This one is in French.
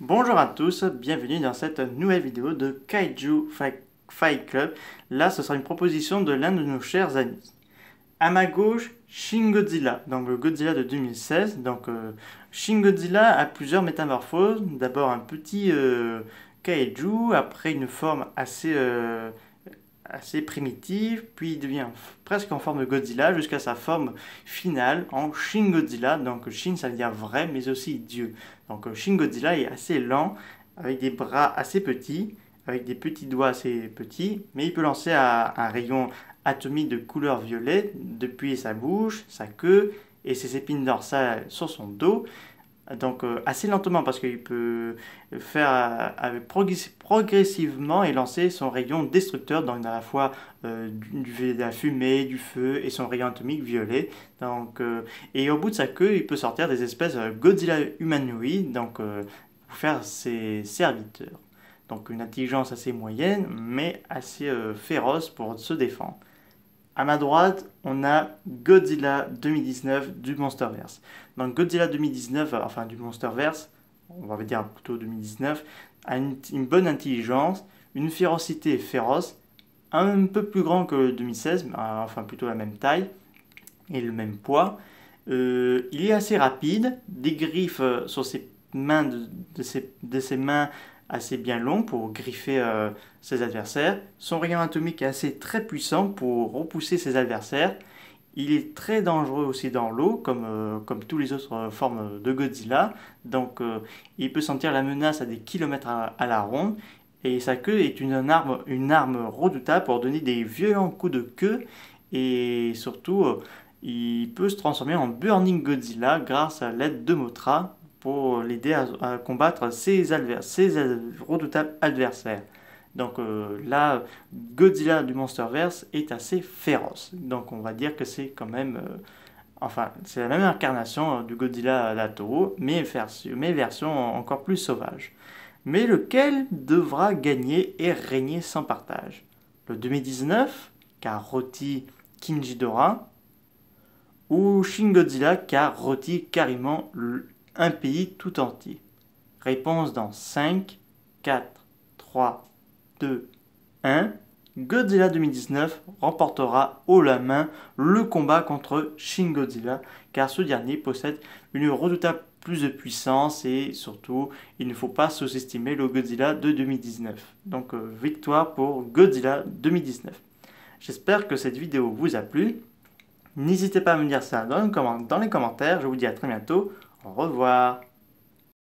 Bonjour à tous, bienvenue dans cette nouvelle vidéo de Kaiju Fight Club. Là, ce sera une proposition de l'un de nos chers amis. À ma gauche, Shin Godzilla, donc le Godzilla de 2016. Shin Godzilla a plusieurs métamorphoses. D'abord un petit kaiju, après une forme assez primitive, puis il devient presque en forme de Godzilla jusqu'à sa forme finale en Shin Godzilla. Donc Shin ça veut dire vrai mais aussi Dieu. Donc Shin Godzilla est assez lent, avec des bras assez petits, avec des petits doigts assez petits, mais il peut lancer un rayon atomique de couleur violet depuis sa bouche, sa queue et ses épines dorsales sur son dos. Donc assez lentement parce qu'il peut faire progressivement et lancer son rayon destructeur, donc à la fois de la fumée, du feu et son rayon atomique violet. Et au bout de sa queue, il peut sortir des espèces Godzilla humanoïdes pour faire ses serviteurs. Donc une intelligence assez moyenne mais assez féroce pour se défendre. À ma droite, on a Godzilla 2019 du Monsterverse. Donc Godzilla 2019, enfin du Monsterverse, on va dire plutôt 2019, a une bonne intelligence, une férocité féroce, un peu plus grand que 2016, enfin plutôt la même taille et le même poids. Il est assez rapide, des griffes sur ses mains de ses mains assez bien long pour griffer ses adversaires. Son rayon atomique est assez très puissant pour repousser ses adversaires. Il est très dangereux aussi dans l'eau, comme toutes les autres formes de Godzilla. Il peut sentir la menace à des kilomètres à la ronde. Et sa queue est une arme redoutable pour donner des violents coups de queue. Et surtout, il peut se transformer en Burning Godzilla grâce à l'aide de Mothra pour l'aider à combattre ses redoutables adversaires. Là, Godzilla du Monsterverse est assez féroce. Donc on va dire que c'est quand même... c'est la même incarnation du Godzilla d'Atoro, mais version encore plus sauvage. Mais lequel devra gagner et régner sans partage? Le 2019, car Roti Kinjidora, ou Shin Godzilla, car Roti carrément un pays tout entier? Réponse dans 5, 4, 3, 2, 1. Godzilla 2019 remportera haut la main le combat contre Shin Godzilla, car ce dernier possède une redoutable plus de puissance et surtout, il ne faut pas sous-estimer le Godzilla de 2019. Victoire pour Godzilla 2019. J'espère que cette vidéo vous a plu. N'hésitez pas à me dire ça dans les commentaires. Je vous dis à très bientôt. Au revoir.